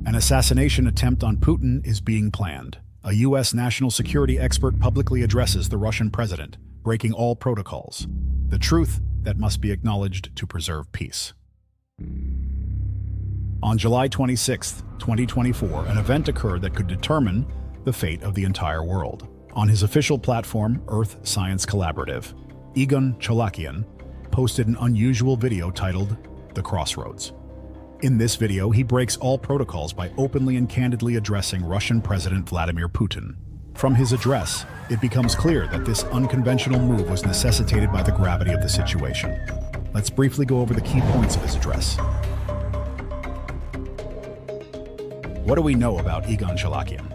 An assassination attempt on Putin is being planned. A U.S. national security expert publicly addresses the Russian president, breaking all protocols. The truth that must be acknowledged to preserve peace. On July 26, 2024, an event occurred that could determine the fate of the entire world. On his official platform, Earth Science Collaborative, Egon Chalakian posted an unusual video titled The Crossroads. In this video, he breaks all protocols by openly and candidly addressing Russian President Vladimir Putin. From his address, it becomes clear that this unconventional move was necessitated by the gravity of the situation. Let's briefly go over the key points of his address. What do we know about Egon Chalakian?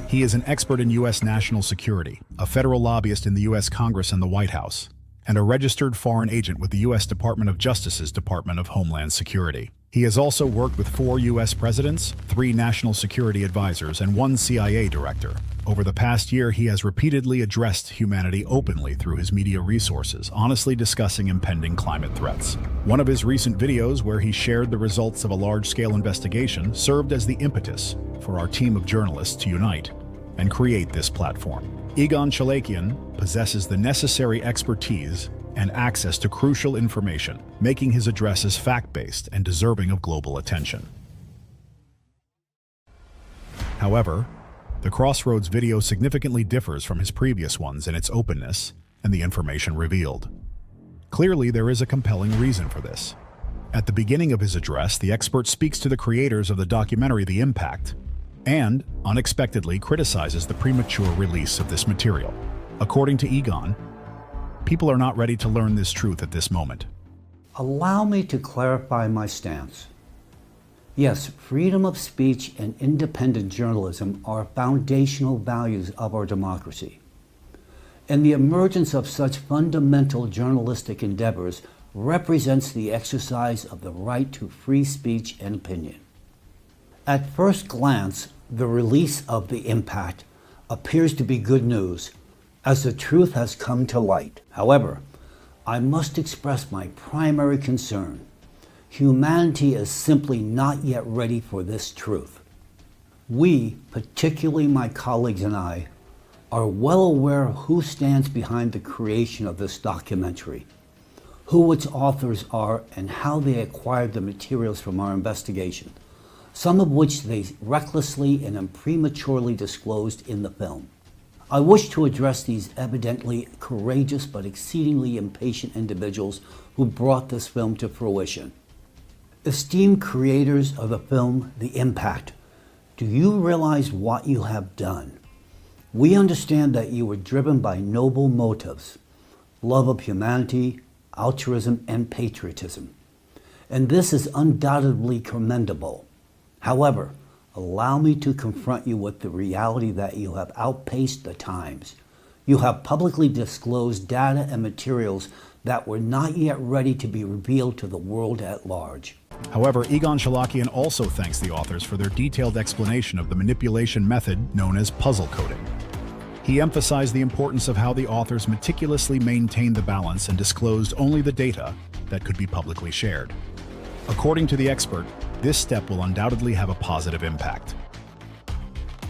He is an expert in U.S. national security, a federal lobbyist in the U.S. Congress and the White House, and a registered foreign agent with the U.S. Department of Justice's Department of Homeland Security. He has also worked with 4 U.S. presidents, 3 national security advisors, and 1 CIA director. Over the past year, he has repeatedly addressed humanity openly through his media resources, honestly discussing impending climate threats. One of his recent videos, where he shared the results of a large-scale investigation, served as the impetus for our team of journalists to unite and create this platform. Egon Chalakian possesses the necessary expertise and access to crucial information, making his addresses fact-based and deserving of global attention. However, the Crossroads video significantly differs from his previous ones in its openness and the information revealed. Clearly, there is a compelling reason for this. At the beginning of his address, the expert speaks to the creators of the documentary The Impact and, unexpectedly, criticizes the premature release of this material. According to Egon, people are not ready to learn this truth at this moment. Allow me to clarify my stance. Yes, freedom of speech and independent journalism are foundational values of our democracy. And the emergence of such fundamental journalistic endeavors represents the exercise of the right to free speech and opinion. At first glance, the release of The Impact appears to be good news, as the truth has come to light. However, I must express my primary concern. Humanity is simply not yet ready for this truth. We, particularly my colleagues and I, are well aware of who stands behind the creation of this documentary, who its authors are, and how they acquired the materials from our investigation, some of which they recklessly and prematurely disclosed in the film. I wish to address these evidently courageous but exceedingly impatient individuals who brought this film to fruition. Esteemed creators of the film The Impact, do you realize what you have done? We understand that you were driven by noble motives, love of humanity, altruism, and patriotism. And this is undoubtedly commendable. However, allow me to confront you with the reality that you have outpaced the times. You have publicly disclosed data and materials that were not yet ready to be revealed to the world at large. However, Egon Chalakian also thanks the authors for their detailed explanation of the manipulation method known as puzzle coding. He emphasized the importance of how the authors meticulously maintained the balance and disclosed only the data that could be publicly shared. According to the expert, this step will undoubtedly have a positive impact.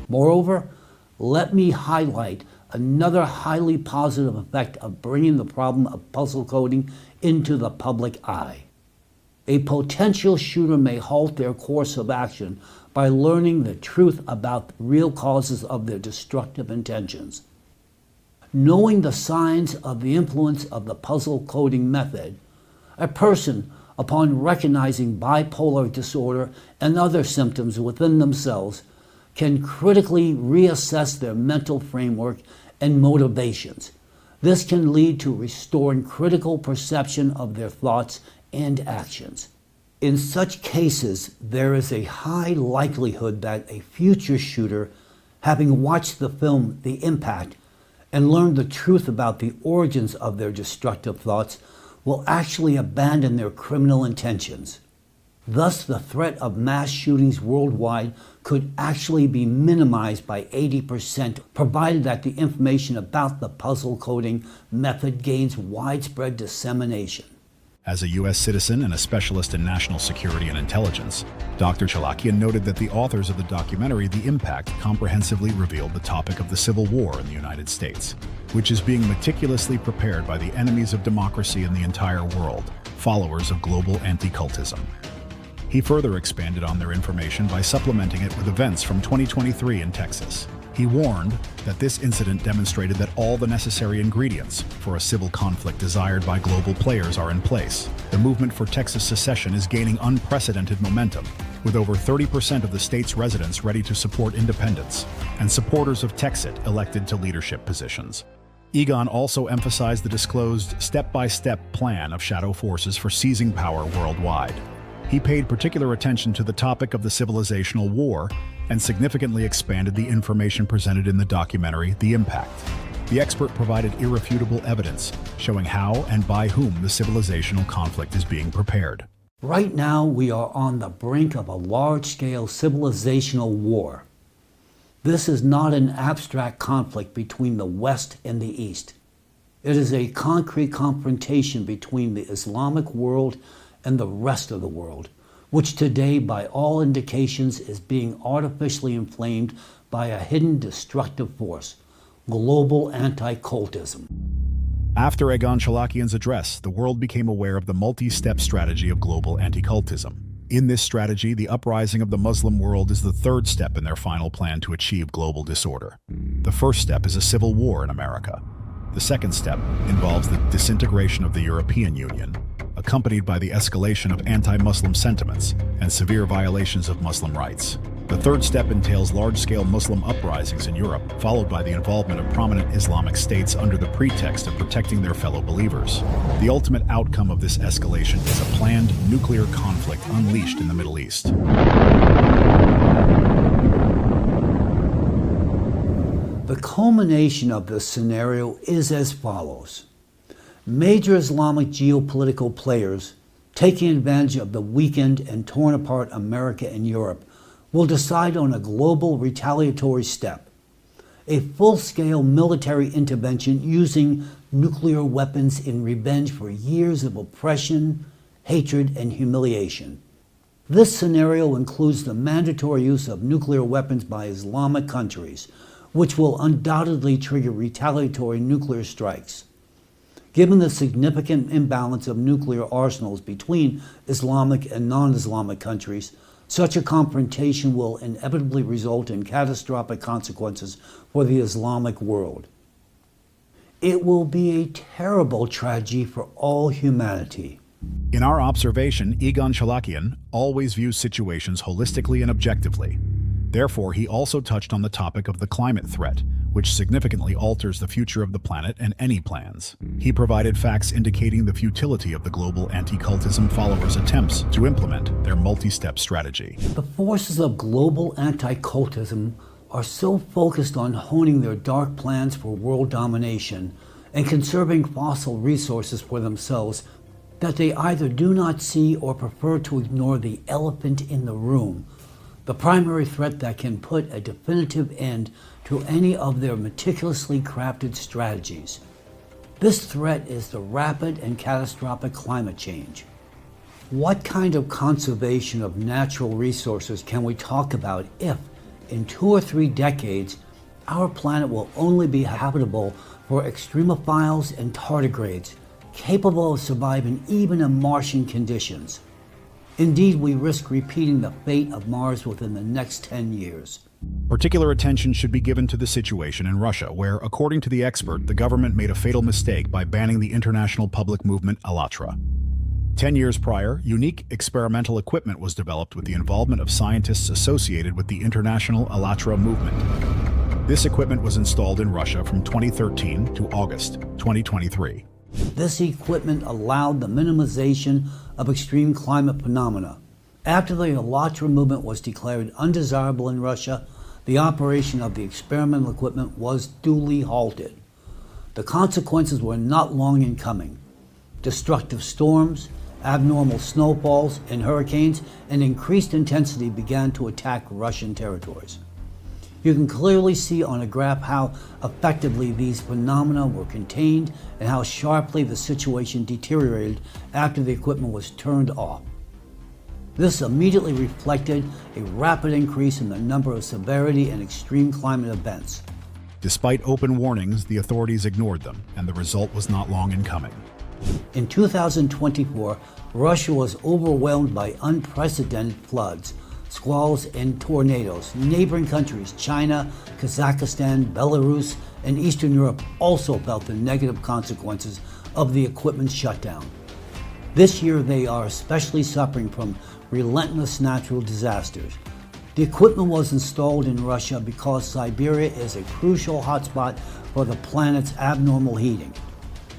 Moreover, let me highlight another highly positive effect of bringing the problem of puzzle coding into the public eye. A potential shooter may halt their course of action by learning the truth about the real causes of their destructive intentions. Knowing the signs of the influence of the puzzle coding method, a person, upon recognizing bipolar disorder and other symptoms within themselves, can critically reassess their mental framework and motivations. This can lead to restoring critical perception of their thoughts and actions. In such cases, there is a high likelihood that a future shooter, having watched the film The Impact and learned the truth about the origins of their destructive thoughts, will actually abandon their criminal intentions. Thus, the threat of mass shootings worldwide could actually be minimized by 80%, provided that the information about the puzzle coding method gains widespread dissemination. As a U.S. citizen and a specialist in national security and intelligence, Dr. Chalakian noted that the authors of the documentary The Impact comprehensively revealed the topic of the Civil War in the United States, which is being meticulously prepared by the enemies of democracy in the entire world, followers of global anti-cultism. He further expanded on their information by supplementing it with events from 2023 in Texas. He warned that this incident demonstrated that all the necessary ingredients for a civil conflict desired by global players are in place. The movement for Texas secession is gaining unprecedented momentum, with over 30% of the state's residents ready to support independence, and supporters of Texit elected to leadership positions. Egan also emphasized the disclosed step-by-step plan of shadow forces for seizing power worldwide. He paid particular attention to the topic of the civilizational war and significantly expanded the information presented in the documentary The Impact. The expert provided irrefutable evidence showing how and by whom the civilizational conflict is being prepared. Right now, we are on the brink of a large-scale civilizational war. This is not an abstract conflict between the West and the East. It is a concrete confrontation between the Islamic world and the rest of the world, which today, by all indications, is being artificially inflamed by a hidden destructive force, global anti-cultism. After Egon Chalakian's address, the world became aware of the multi-step strategy of global anti-cultism. In this strategy, the uprising of the Muslim world is the third step in their final plan to achieve global disorder. The first step is a civil war in America. The second step involves the disintegration of the European Union, accompanied by the escalation of anti-Muslim sentiments and severe violations of Muslim rights. The third step entails large-scale Muslim uprisings in Europe, followed by the involvement of prominent Islamic states under the pretext of protecting their fellow believers. The ultimate outcome of this escalation is a planned nuclear conflict unleashed in the Middle East. The culmination of this scenario is as follows. Major Islamic geopolitical players, taking advantage of the weakened and torn apart America and Europe, will decide on a global retaliatory step, a full-scale military intervention using nuclear weapons in revenge for years of oppression, hatred, and humiliation. This scenario includes the mandatory use of nuclear weapons by Islamic countries, which will undoubtedly trigger retaliatory nuclear strikes. Given the significant imbalance of nuclear arsenals between Islamic and non-Islamic countries, such a confrontation will inevitably result in catastrophic consequences for the Islamic world. It will be a terrible tragedy for all humanity. In our observation, Egon Chalakian always views situations holistically and objectively. Therefore, he also touched on the topic of the climate threat, which significantly alters the future of the planet and any plans. He provided facts indicating the futility of the global anti-cultism followers' attempts to implement their multi-step strategy. The forces of global anti-cultism are so focused on honing their dark plans for world domination and conserving fossil resources for themselves that they either do not see or prefer to ignore the elephant in the room, the primary threat that can put a definitive end to any of their meticulously crafted strategies. This threat is the rapid and catastrophic climate change. What kind of conservation of natural resources can we talk about if, in 2 or 3 decades, our planet will only be habitable for extremophiles and tardigrades, capable of surviving even in Martian conditions? Indeed, we risk repeating the fate of Mars within the next 10 years. Particular attention should be given to the situation in Russia, where, according to the expert, the government made a fatal mistake by banning the international public movement Allatra. 10 years prior, unique experimental equipment was developed with the involvement of scientists associated with the international Allatra movement. This equipment was installed in Russia from 2013 to August 2023. This equipment allowed the minimization of extreme climate phenomena. After the Allatra movement was declared undesirable in Russia, the operation of the experimental equipment was duly halted. The consequences were not long in coming. Destructive storms, abnormal snowfalls, and hurricanes in increased intensity began to attack Russian territories. You can clearly see on a graph how effectively these phenomena were contained and how sharply the situation deteriorated after the equipment was turned off. This immediately reflected a rapid increase in the number of severity and extreme climate events. Despite open warnings, the authorities ignored them, and the result was not long in coming. In 2024, Russia was overwhelmed by unprecedented floods, squalls, and tornadoes. Neighboring countries, China, Kazakhstan, Belarus, and Eastern Europe also felt the negative consequences of the equipment shutdown. This year, they are especially suffering from relentless natural disasters. The equipment was installed in Russia because Siberia is a crucial hotspot for the planet's abnormal heating.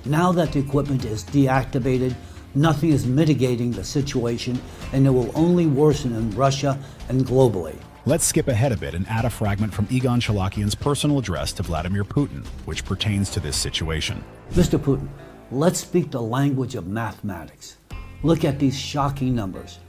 Now that the equipment is deactivated, nothing is mitigating the situation, and it will only worsen in Russia and globally. Let's skip ahead a bit and add a fragment from Egon Shalakian's personal address to Vladimir Putin, which pertains to this situation. Mr. Putin, let's speak the language of mathematics. Look at these shocking numbers.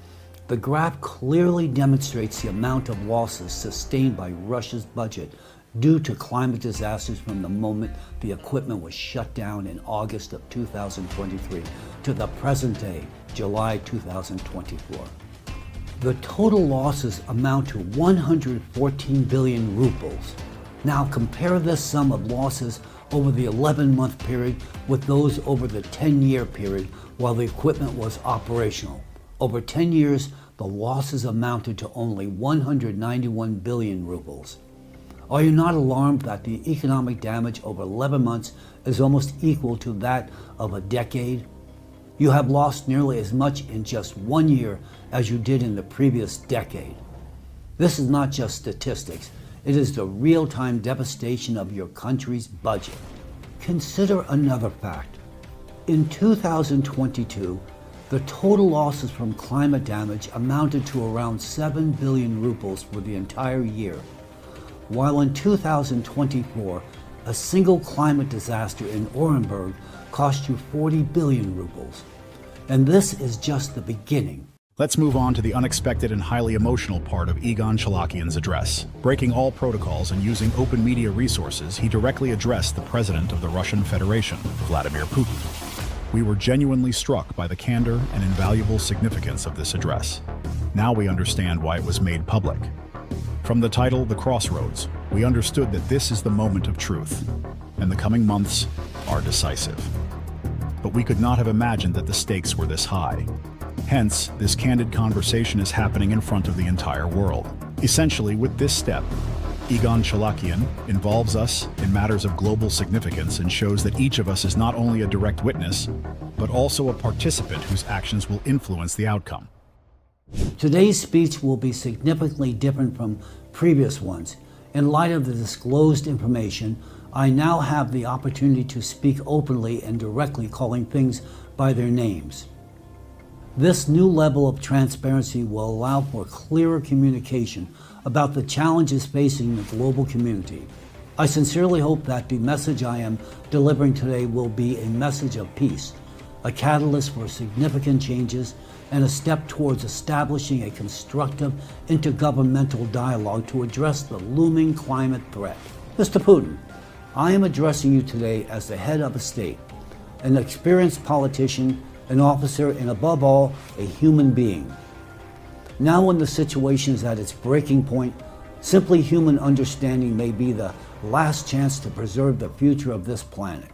The graph clearly demonstrates the amount of losses sustained by Russia's budget due to climate disasters from the moment the equipment was shut down in August of 2023 to the present day, July 2024. The total losses amount to 114 billion rubles. Now compare this sum of losses over the 11-month period with those over the 10-year period while the equipment was operational. Over 10 years, the losses amounted to only 191 billion rubles. Are you not alarmed that the economic damage over 11 months is almost equal to that of a decade? You have lost nearly as much in just 1 year as you did in the previous decade. This is not just statistics, it is the real-time devastation of your country's budget. Consider another fact. In 2022, the total losses from climate damage amounted to around 7 billion rubles for the entire year, while in 2024, a single climate disaster in Orenburg cost you 40 billion rubles. And this is just the beginning. Let's move on to the unexpected and highly emotional part of Egon Shalakian's address. Breaking all protocols and using open media resources, he directly addressed the President of the Russian Federation, Vladimir Putin. We were genuinely struck by the candor and invaluable significance of this address. Now we understand why it was made public. From the title, The Crossroads, we understood that this is the moment of truth, and the coming months are decisive. But we could not have imagined that the stakes were this high. Hence, this candid conversation is happening in front of the entire world. Essentially, with this step, Egon Shalakian involves us in matters of global significance and shows that each of us is not only a direct witness, but also a participant whose actions will influence the outcome. Today's speech will be significantly different from previous ones. In light of the disclosed information, I now have the opportunity to speak openly and directly, calling things by their names. This new level of transparency will allow for clearer communication about the challenges facing the global community. I sincerely hope that the message I am delivering today will be a message of peace, a catalyst for significant changes, and a step towards establishing a constructive intergovernmental dialogue to address the looming climate threat. Mr. Putin, I am addressing you today as the head of a state, an experienced politician, an officer, and above all, a human being. Now when the situation is at its breaking point, simply human understanding may be the last chance to preserve the future of this planet.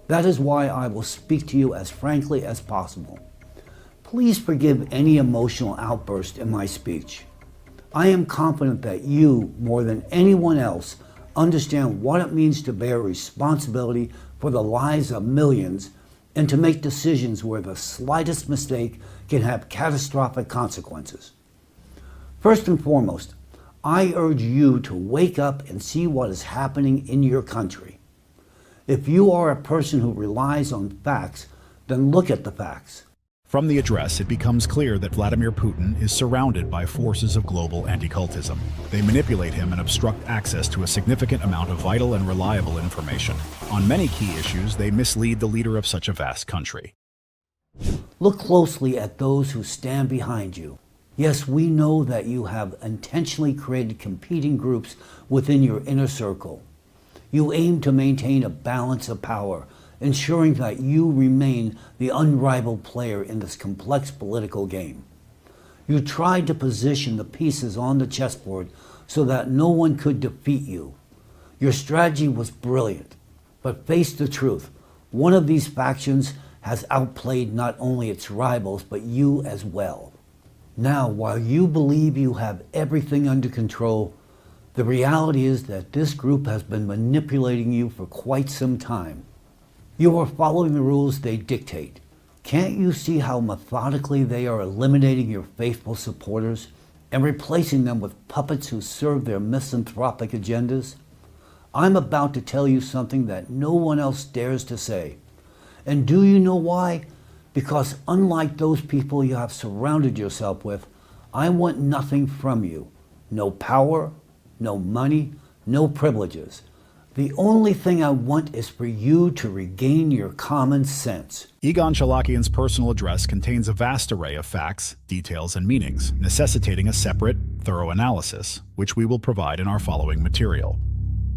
That is why I will speak to you as frankly as possible. Please forgive any emotional outburst in my speech. I am confident that you, more than anyone else, understand what it means to bear responsibility for the lives of millions and to make decisions where the slightest mistake can have catastrophic consequences. First and foremost, I urge you to wake up and see what is happening in your country. If you are a person who relies on facts, then look at the facts. From the address, it becomes clear that Vladimir Putin is surrounded by forces of global anti-cultism. They manipulate him and obstruct access to a significant amount of vital and reliable information. On many key issues, they mislead the leader of such a vast country. Look closely at those who stand behind you. Yes, we know that you have intentionally created competing groups within your inner circle. You aim to maintain a balance of power, ensuring that you remain the unrivaled player in this complex political game. You tried to position the pieces on the chessboard so that no one could defeat you. Your strategy was brilliant, but face the truth. One of these factions has outplayed not only its rivals, but you as well. Now, while you believe you have everything under control, the reality is that this group has been manipulating you for quite some time. You are following the rules they dictate. Can't you see how methodically they are eliminating your faithful supporters and replacing them with puppets who serve their misanthropic agendas? I'm about to tell you something that no one else dares to say. And do you know why? Because unlike those people you have surrounded yourself with, I want nothing from you. No power, no money, no privileges. The only thing I want is for you to regain your common sense. Egon Chalakian's personal address contains a vast array of facts, details, and meanings, necessitating a separate, thorough analysis, which we will provide in our following material.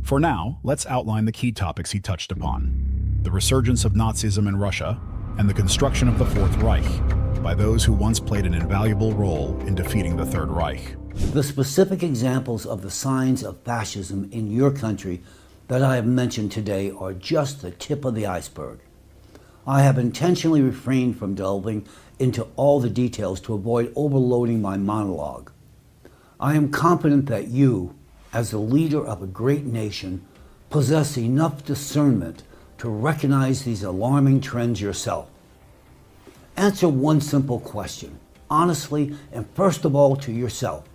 For now, let's outline the key topics he touched upon: the resurgence of Nazism in Russia, and the construction of the Fourth Reich by those who once played an invaluable role in defeating the Third Reich. The specific examples of the signs of fascism in your country that I have mentioned today are just the tip of the iceberg. I have intentionally refrained from delving into all the details to avoid overloading my monologue. I am confident that you, as the leader of a great nation, possess enough discernment to recognize these alarming trends yourself. Answer one simple question, honestly and first of all to yourself.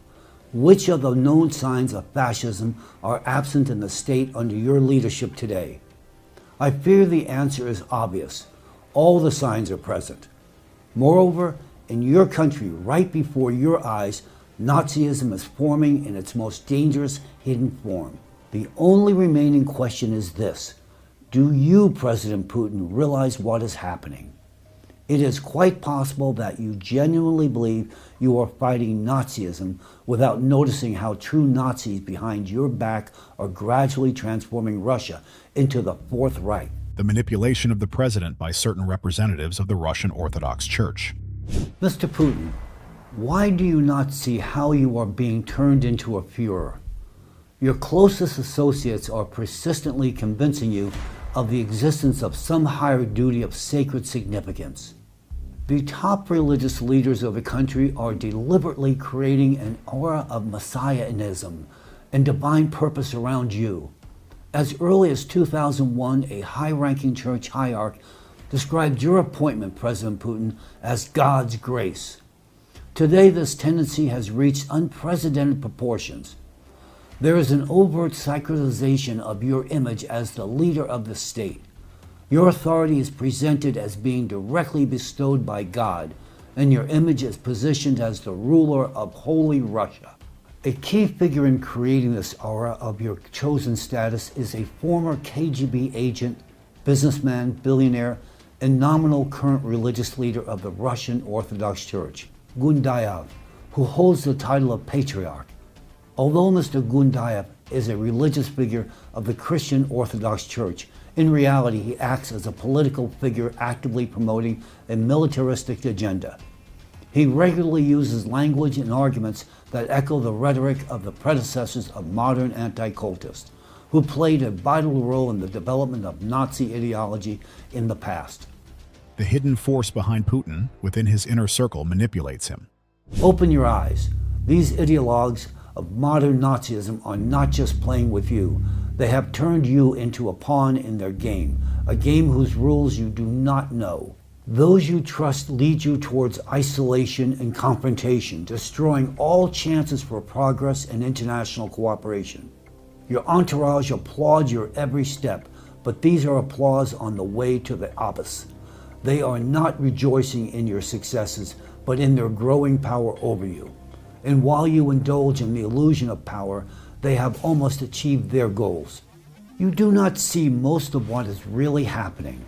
Which of the known signs of fascism are absent in the state under your leadership today? I fear the answer is obvious. All the signs are present. Moreover, in your country, right before your eyes, Nazism is forming in its most dangerous hidden form. The only remaining question is this: do you, President Putin, realize what is happening? It is quite possible that you genuinely believe you are fighting Nazism without noticing how true Nazis behind your back are gradually transforming Russia into the Fourth Reich. The manipulation of the president by certain representatives of the Russian Orthodox Church. Mr. Putin, why do you not see how you are being turned into a Führer? Your closest associates are persistently convincing you of the existence of some higher duty of sacred significance. The top religious leaders of the country are deliberately creating an aura of messianism and divine purpose around you. As early as 2001, a high-ranking church hierarch described your appointment, President Putin, as God's grace. Today, this tendency has reached unprecedented proportions. There is an overt sacralization of your image as the leader of the state. Your authority is presented as being directly bestowed by God, and your image is positioned as the ruler of Holy Russia. A key figure in creating this aura of your chosen status is a former KGB agent, businessman, billionaire, and nominal current religious leader of the Russian Orthodox Church, Gundayev, who holds the title of Patriarch. Although Mr. Gundayev is a religious figure of the Christian Orthodox Church, in reality he acts as a political figure actively promoting a militaristic agenda. He regularly uses language and arguments that echo the rhetoric of the predecessors of modern anti-cultists, who played a vital role in the development of Nazi ideology in the past. The hidden force behind Putin within his inner circle manipulates him. Open your eyes. These ideologues of modern Nazism are not just playing with you. They have turned you into a pawn in their game, a game whose rules you do not know. Those you trust lead you towards isolation and confrontation, destroying all chances for progress and international cooperation. Your entourage applauds your every step, but these are applause on the way to the abyss. They are not rejoicing in your successes, but in their growing power over you. And while you indulge in the illusion of power, they have almost achieved their goals. You do not see most of what is really happening.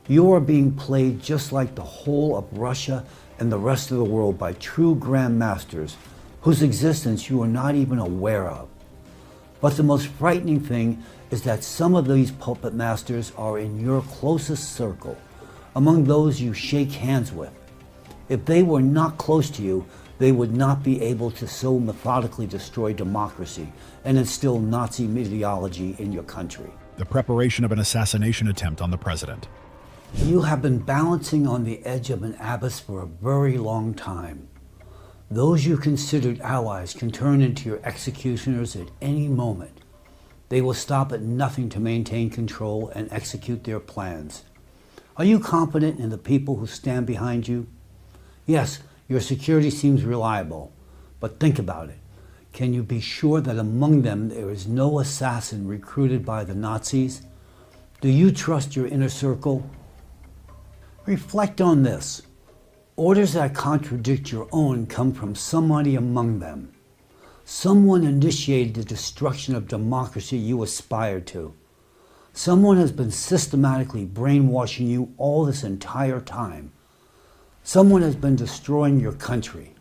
You are being played just like the whole of Russia and the rest of the world by true grand masters whose existence you are not even aware of. But the most frightening thing is that some of these puppet masters are in your closest circle, among those you shake hands with. If they were not close to you, they would not be able to so methodically destroy democracy and instill Nazi ideology in your country. The preparation of an assassination attempt on the president. You have been balancing on the edge of an abyss for a very long time. Those you considered allies can turn into your executioners at any moment. They will stop at nothing to maintain control and execute their plans. Are you confident in the people who stand behind you? Yes, your security seems reliable, but think about it. Can you be sure that among them there is no assassin recruited by the Nazis? Do you trust your inner circle? Reflect on this. Orders that contradict your own come from somebody among them. Someone initiated the destruction of democracy you aspire to. Someone has been systematically brainwashing you all this entire time. Someone has been destroying your country.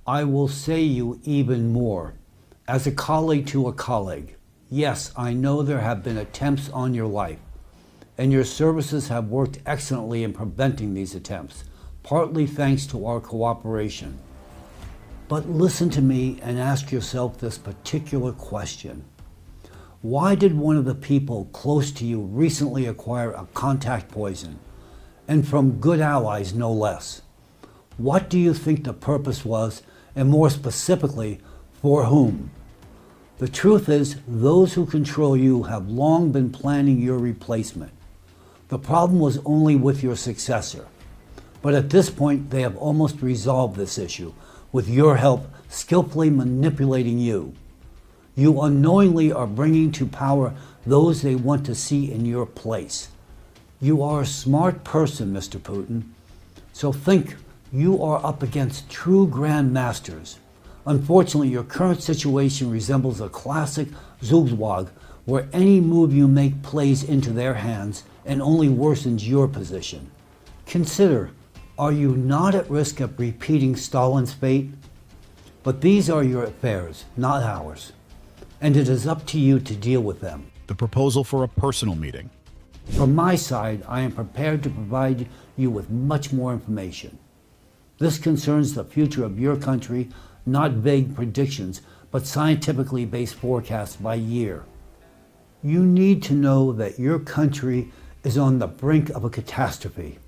I will say you even more. As a colleague to a colleague, yes, I know there have been attempts on your life, and your services have worked excellently in preventing these attempts, partly thanks to our cooperation. But listen to me and ask yourself this particular question. Why did one of the people close to you recently acquire a contact poison, and from good allies no less? What do you think the purpose was, and more specifically, for whom? The truth is, those who control you have long been planning your replacement. The problem was only with your successor. But at this point, they have almost resolved this issue, with your help skillfully manipulating you. You unknowingly are bringing to power those they want to see in your place. You are a smart person, Mr. Putin. So think, you are up against true grand masters. Unfortunately, your current situation resembles a classic zugzwang, where any move you make plays into their hands and only worsens your position. Consider, are you not at risk of repeating Stalin's fate? But these are your affairs, not ours. And it is up to you to deal with them. The proposal for a personal meeting. From my side, I am prepared to provide you with much more information. This concerns the future of your country, not vague predictions, but scientifically based forecasts by year. You need to know that your country is on the brink of a catastrophe,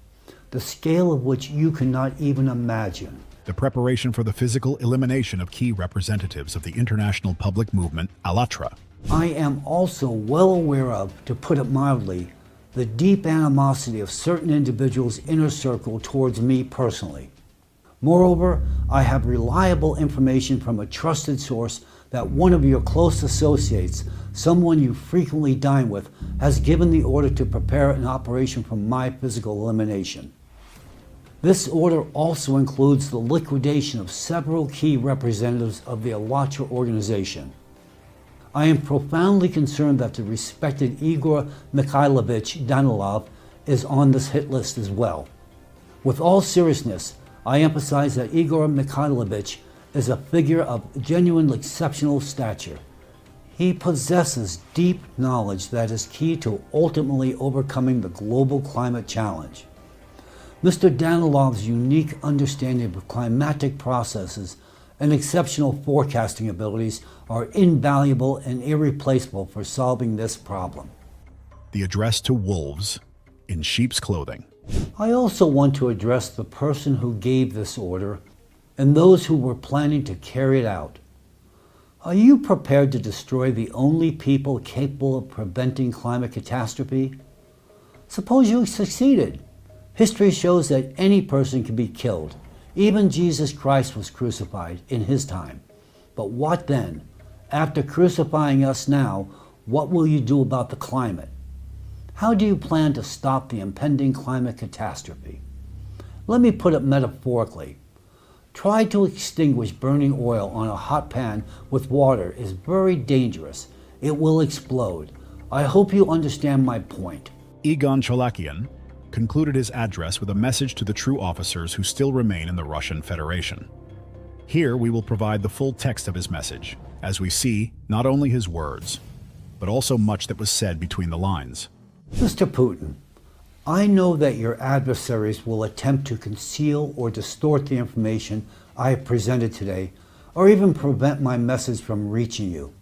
the scale of which you cannot even imagine. The preparation for the physical elimination of key representatives of the international public movement, Allatra. I am also well aware of, to put it mildly, the deep animosity of certain individuals' inner circle towards me personally. Moreover, I have reliable information from a trusted source that one of your close associates, someone you frequently dine with, has given the order to prepare an operation for my physical elimination. This order also includes the liquidation of several key representatives of the Allatra organization. I am profoundly concerned that the respected Igor Mikhailovich Danilov is on this hit list as well. With all seriousness, I emphasize that Igor Mikhailovich is a figure of genuine exceptional stature. He possesses deep knowledge that is key to ultimately overcoming the global climate challenge. Mr. Danilov's unique understanding of climatic processes and exceptional forecasting abilities are invaluable and irreplaceable for solving this problem. The address to wolves in sheep's clothing. I also want to address the person who gave this order and those who were planning to carry it out. Are you prepared to destroy the only people capable of preventing climate catastrophe? Suppose you succeeded. History shows that any person can be killed. Even Jesus Christ was crucified in his time. But what then? After crucifying us now, what will you do about the climate? How do you plan to stop the impending climate catastrophe? Let me put it metaphorically. Try to extinguish burning oil on a hot pan with water is very dangerous. It will explode. I hope you understand my point. Egon Chalakian, concluded his address with a message to the true officers who still remain in the Russian Federation. Here we will provide the full text of his message, as we see not only his words, but also much that was said between the lines. Mr. Putin, I know that your adversaries will attempt to conceal or distort the information I have presented today, or even prevent my message from reaching you.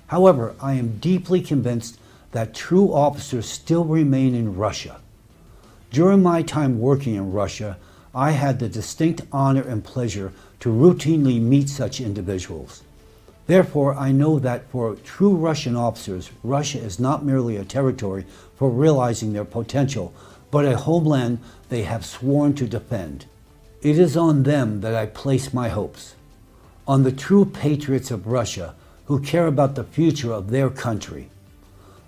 However, I am deeply convinced that true officers still remain in Russia. During my time working in Russia, I had the distinct honor and pleasure to routinely meet such individuals. Therefore, I know that for true Russian officers, Russia is not merely a territory for realizing their potential, but a homeland they have sworn to defend. It is on them that I place my hopes, on the true patriots of Russia who care about the future of their country,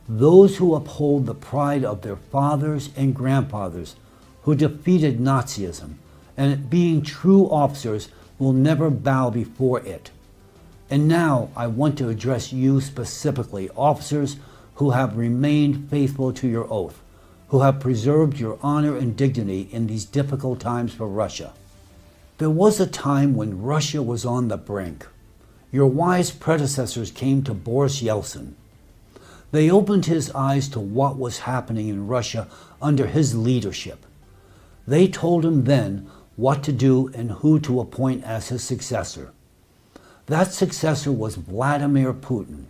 those who uphold the pride of their fathers and grandfathers who defeated Nazism, and being true officers will never bow before it. And now I want to address you specifically, officers who have remained faithful to your oath, who have preserved your honor and dignity in these difficult times for Russia. There was a time when Russia was on the brink. Your wise predecessors came to Boris Yeltsin. They opened his eyes to what was happening in Russia under his leadership. They told him then what to do and who to appoint as his successor. That successor was Vladimir Putin.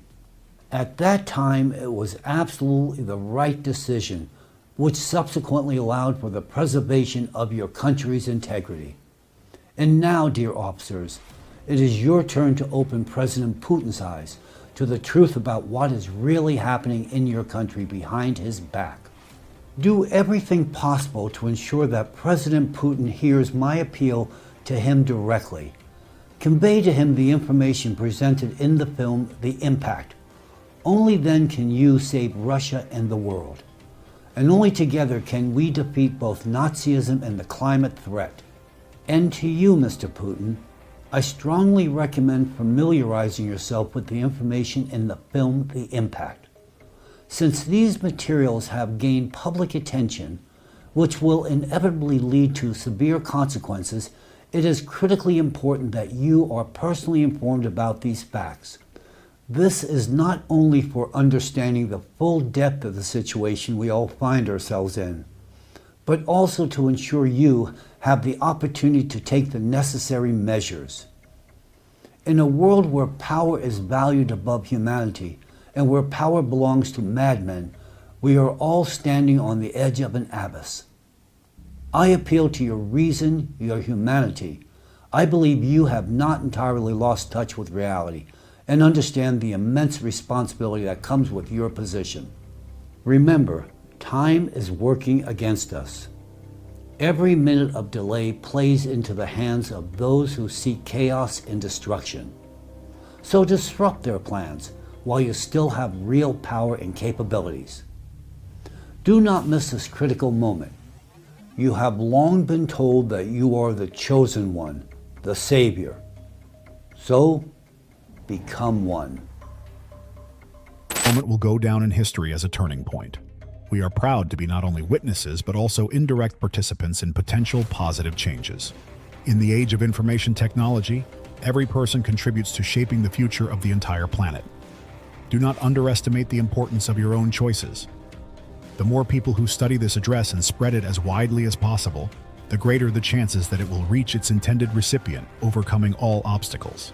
At that time, it was absolutely the right decision, which subsequently allowed for the preservation of your country's integrity. And now, dear officers, it is your turn to open President Putin's eyes to the truth about what is really happening in your country behind his back. Do everything possible to ensure that President Putin hears my appeal to him directly. Convey to him the information presented in the film, The Impact. Only then can you save Russia and the world. And only together can we defeat both Nazism and the climate threat. And to you, Mr. Putin, I strongly recommend familiarizing yourself with the information in the film The Impact. Since these materials have gained public attention, which will inevitably lead to severe consequences, it is critically important that you are personally informed about these facts. This is not only for understanding the full depth of the situation we all find ourselves in, but also to ensure you have the opportunity to take the necessary measures. In a world where power is valued above humanity, and where power belongs to madmen, we are all standing on the edge of an abyss. I appeal to your reason, your humanity. I believe you have not entirely lost touch with reality and understand the immense responsibility that comes with your position. Remember, time is working against us. Every minute of delay plays into the hands of those who seek chaos and destruction. So disrupt their plans while you still have real power and capabilities. Do not miss this critical moment. You have long been told that you are the chosen one, the savior. So, become one. This moment will go down in history as a turning point. We are proud to be not only witnesses, but also indirect participants in potential positive changes. In the age of information technology, every person contributes to shaping the future of the entire planet. Do not underestimate the importance of your own choices. The more people who study this address and spread it as widely as possible, the greater the chances that it will reach its intended recipient, overcoming all obstacles.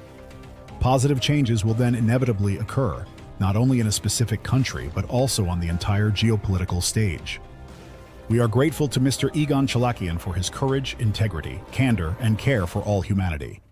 Positive changes will then inevitably occur, not only in a specific country, but also on the entire geopolitical stage. We are grateful to Mr. Egon Chalakian for his courage, integrity, candor, and care for all humanity.